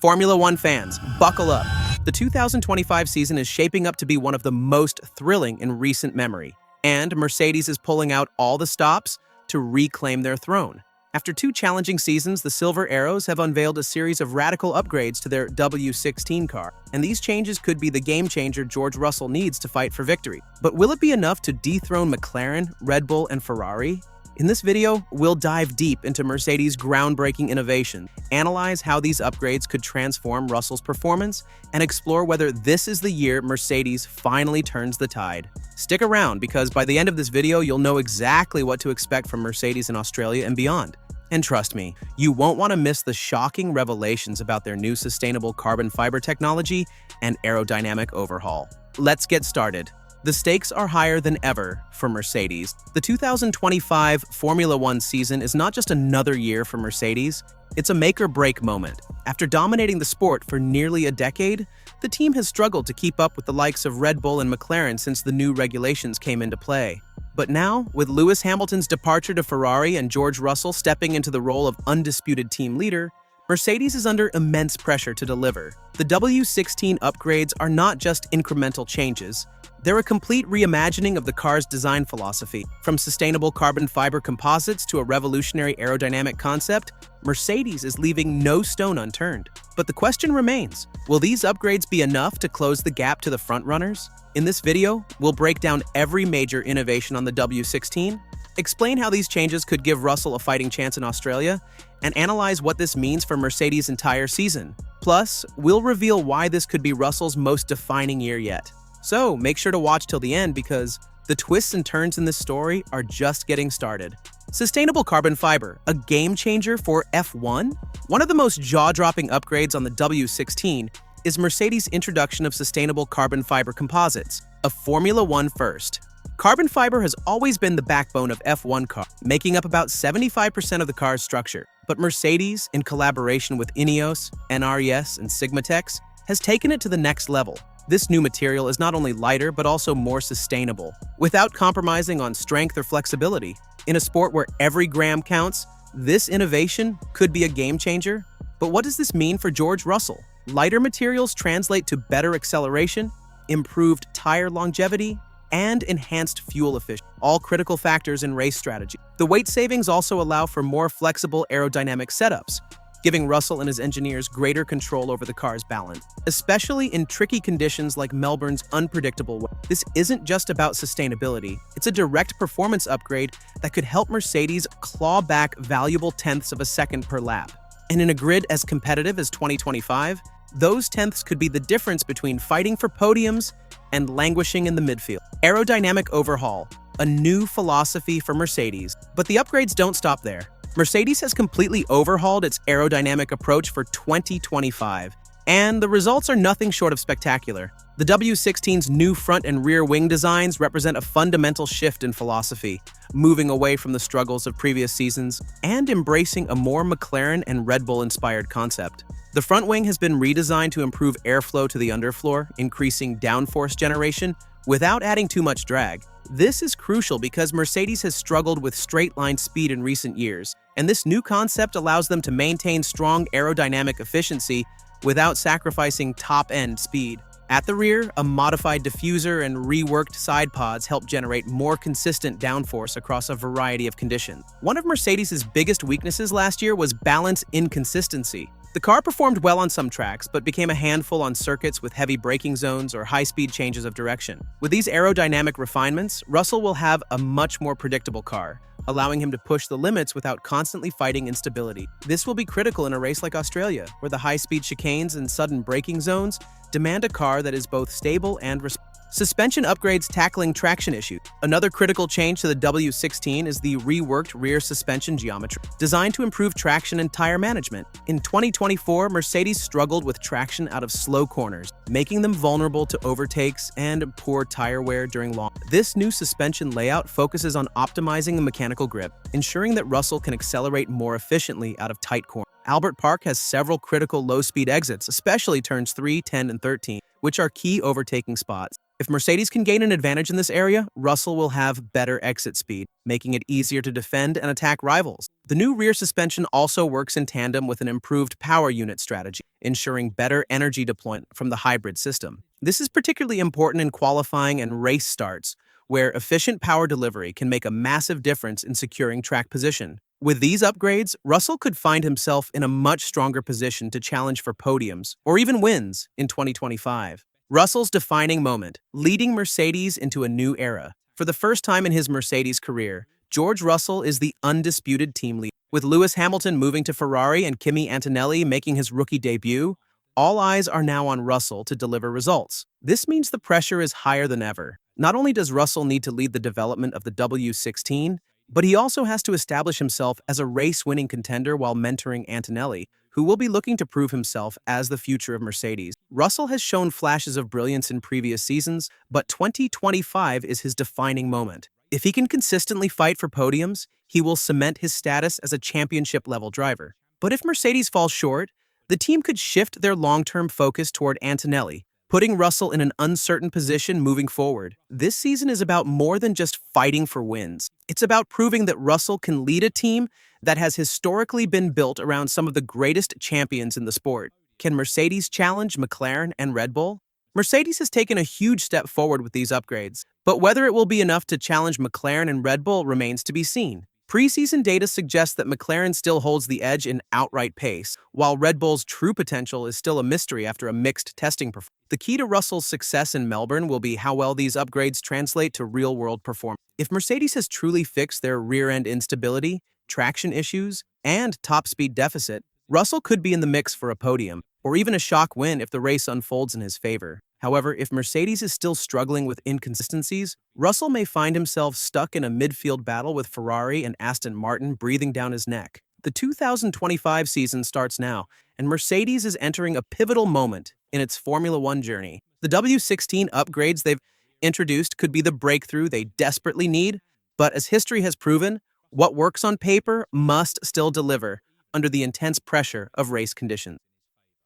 Formula One fans, buckle up. The 2025 season is shaping up to be one of the most thrilling in recent memory, and Mercedes is pulling out all the stops to reclaim their throne. After two challenging seasons, the Silver Arrows have unveiled a series of radical upgrades to their W16 car, and these changes could be the game-changer George Russell needs to fight for victory. But will it be enough to dethrone McLaren, Red Bull, and Ferrari? In this video, we'll dive deep into Mercedes' groundbreaking innovation, analyze how these upgrades could transform Russell's performance, and explore whether this is the year Mercedes finally turns the tide. Stick around, because by the end of this video, you'll know exactly what to expect from Mercedes in Australia and beyond. And trust me, you won't want to miss the shocking revelations about their new sustainable carbon fiber technology and aerodynamic overhaul. Let's get started. The stakes are higher than ever for Mercedes. The 2025 Formula One season is not just another year for Mercedes, it's a make-or-break moment. After dominating the sport for nearly a decade, the team has struggled to keep up with the likes of Red Bull and McLaren since the new regulations came into play. But now, with Lewis Hamilton's departure to Ferrari and George Russell stepping into the role of undisputed team leader, Mercedes is under immense pressure to deliver. The W16 upgrades are not just incremental changes, they're a complete reimagining of the car's design philosophy. From sustainable carbon fiber composites to a revolutionary aerodynamic concept, Mercedes is leaving no stone unturned. But the question remains, will these upgrades be enough to close the gap to the frontrunners? In this video, we'll break down every major innovation on the W16, explain how these changes could give Russell a fighting chance in Australia, and analyze what this means for Mercedes' entire season. Plus, we'll reveal why this could be Russell's most defining year yet. So make sure to watch till the end, because the twists and turns in this story are just getting started. Sustainable carbon fiber, a game changer for F1? One of the most jaw-dropping upgrades on the W16 is Mercedes' introduction of sustainable carbon fiber composites, a Formula One first. Carbon fiber has always been the backbone of F1 cars, making up about 75% of the car's structure. But Mercedes, in collaboration with Ineos, NRES, and Sigmatex, has taken it to the next level. This new material is not only lighter, but also more sustainable, without compromising on strength or flexibility. In a sport where every gram counts, this innovation could be a game changer. But what does this mean for George Russell? Lighter materials translate to better acceleration, improved tire longevity, and enhanced fuel efficiency, all critical factors in race strategy. The weight savings also allow for more flexible aerodynamic setups, giving Russell and his engineers greater control over the car's balance, especially in tricky conditions like Melbourne's unpredictable weather. This isn't just about sustainability, it's a direct performance upgrade that could help Mercedes claw back valuable tenths of a second per lap. And in a grid as competitive as 2025, those tenths could be the difference between fighting for podiums and languishing in the midfield. Aerodynamic overhaul, a new philosophy for Mercedes. But the upgrades don't stop there. Mercedes has completely overhauled its aerodynamic approach for 2025, and the results are nothing short of spectacular. The W16's new front and rear wing designs represent a fundamental shift in philosophy, moving away from the struggles of previous seasons and embracing a more McLaren and Red Bull-inspired concept. The front wing has been redesigned to improve airflow to the underfloor, increasing downforce generation without adding too much drag. This is crucial because Mercedes has struggled with straight-line speed in recent years, and this new concept allows them to maintain strong aerodynamic efficiency without sacrificing top-end speed. At the rear, a modified diffuser and reworked side pods help generate more consistent downforce across a variety of conditions. One of Mercedes' biggest weaknesses last year was balance inconsistency. The car performed well on some tracks, but became a handful on circuits with heavy braking zones or high-speed changes of direction. With these aerodynamic refinements, Russell will have a much more predictable car, allowing him to push the limits without constantly fighting instability. This will be critical in a race like Australia, where the high-speed chicanes and sudden braking zones demand a car that is both stable and responsive. Suspension upgrades tackling traction issues. Another critical change to the W16 is the reworked rear suspension geometry, designed to improve traction and tire management. In 2024, Mercedes struggled with traction out of slow corners, making them vulnerable to overtakes and poor tire wear during long. This new suspension layout focuses on optimizing the mechanical grip, ensuring that Russell can accelerate more efficiently out of tight corners. Albert Park has several critical low-speed exits, especially turns 3, 10, and 13, which are key overtaking spots. If Mercedes can gain an advantage in this area, Russell will have better exit speed, making it easier to defend and attack rivals. The new rear suspension also works in tandem with an improved power unit strategy, ensuring better energy deployment from the hybrid system. This is particularly important in qualifying and race starts, where efficient power delivery can make a massive difference in securing track position. With these upgrades, Russell could find himself in a much stronger position to challenge for podiums or even wins in 2025. Russell's defining moment, leading Mercedes into a new era. For the first time in his Mercedes career, George Russell is the undisputed team leader. With Lewis Hamilton moving to Ferrari and Kimi Antonelli making his rookie debut, all eyes are now on Russell to deliver results. This means the pressure is higher than ever. Not only does Russell need to lead the development of the W16, but he also has to establish himself as a race-winning contender while mentoring Antonelli, who will be looking to prove himself as the future of Mercedes. Russell has shown flashes of brilliance in previous seasons, but 2025 is his defining moment. If he can consistently fight for podiums, he will cement his status as a championship-level driver. But if Mercedes falls short, the team could shift their long-term focus toward Antonelli, putting Russell in an uncertain position moving forward. This season is about more than just fighting for wins. It's about proving that Russell can lead a team that has historically been built around some of the greatest champions in the sport. Can Mercedes challenge McLaren and Red Bull? Mercedes has taken a huge step forward with these upgrades, but whether it will be enough to challenge McLaren and Red Bull remains to be seen. Preseason data suggests that McLaren still holds the edge in outright pace, while Red Bull's true potential is still a mystery after a mixed testing performance. The key to Russell's success in Melbourne will be how well these upgrades translate to real-world performance. If Mercedes has truly fixed their rear-end instability, traction issues, and top-speed deficit, Russell could be in the mix for a podium, or even a shock win if the race unfolds in his favor. However, if Mercedes is still struggling with inconsistencies, Russell may find himself stuck in a midfield battle with Ferrari and Aston Martin breathing down his neck. The 2025 season starts now, and Mercedes is entering a pivotal moment in its Formula One journey. The W16 upgrades they've introduced could be the breakthrough they desperately need, but as history has proven, what works on paper must still deliver under the intense pressure of race conditions.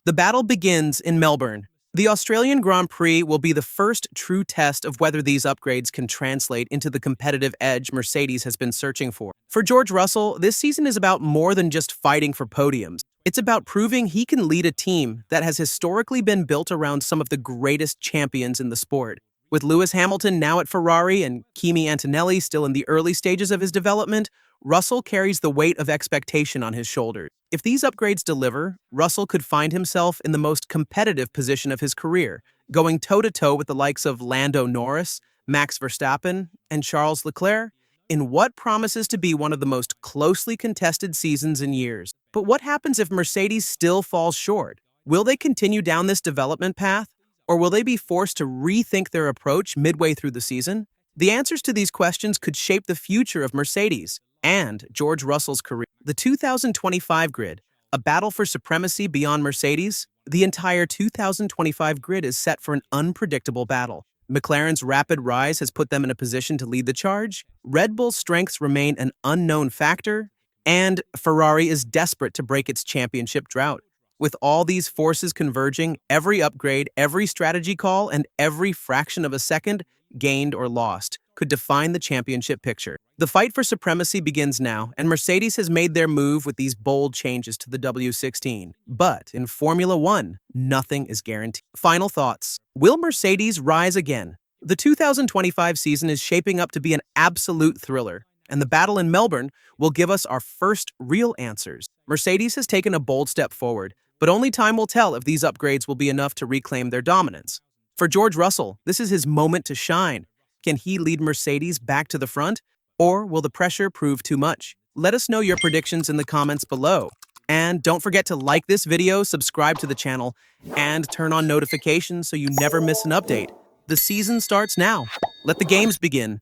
The battle begins in Melbourne. The Australian Grand Prix will be the first true test of whether these upgrades can translate into the competitive edge Mercedes has been searching for. For George Russell, this season is about more than just fighting for podiums. It's about proving he can lead a team that has historically been built around some of the greatest champions in the sport. With Lewis Hamilton now at Ferrari and Kimi Antonelli still in the early stages of his development, Russell carries the weight of expectation on his shoulders. If these upgrades deliver, Russell could find himself in the most competitive position of his career, going toe-to-toe with the likes of Lando Norris, Max Verstappen, and Charles Leclerc, in what promises to be one of the most closely contested seasons in years. But what happens if Mercedes still falls short? Will they continue down this development path, or will they be forced to rethink their approach midway through the season? The answers to these questions could shape the future of Mercedes and George Russell's career. The 2025 grid, a battle for supremacy beyond Mercedes. The entire 2025 grid is set for an unpredictable battle. McLaren's rapid rise has put them in a position to lead the charge. Red Bull's strengths remain an unknown factor, and Ferrari is desperate to break its championship drought. With all these forces converging, every upgrade, every strategy call, and every fraction of a second gained or lost could define the championship picture. The fight for supremacy begins now, and Mercedes has made their move with these bold changes to the W16. But in Formula One, nothing is guaranteed. Final thoughts. Will Mercedes rise again? The 2025 season is shaping up to be an absolute thriller, and the battle in Melbourne will give us our first real answers. Mercedes has taken a bold step forward, but only time will tell if these upgrades will be enough to reclaim their dominance. For George Russell, this is his moment to shine. Can he lead Mercedes back to the front, or will the pressure prove too much? Let us know your predictions in the comments below. And don't forget to like this video, subscribe to the channel, and turn on notifications so you never miss an update. The season starts now. Let the games begin.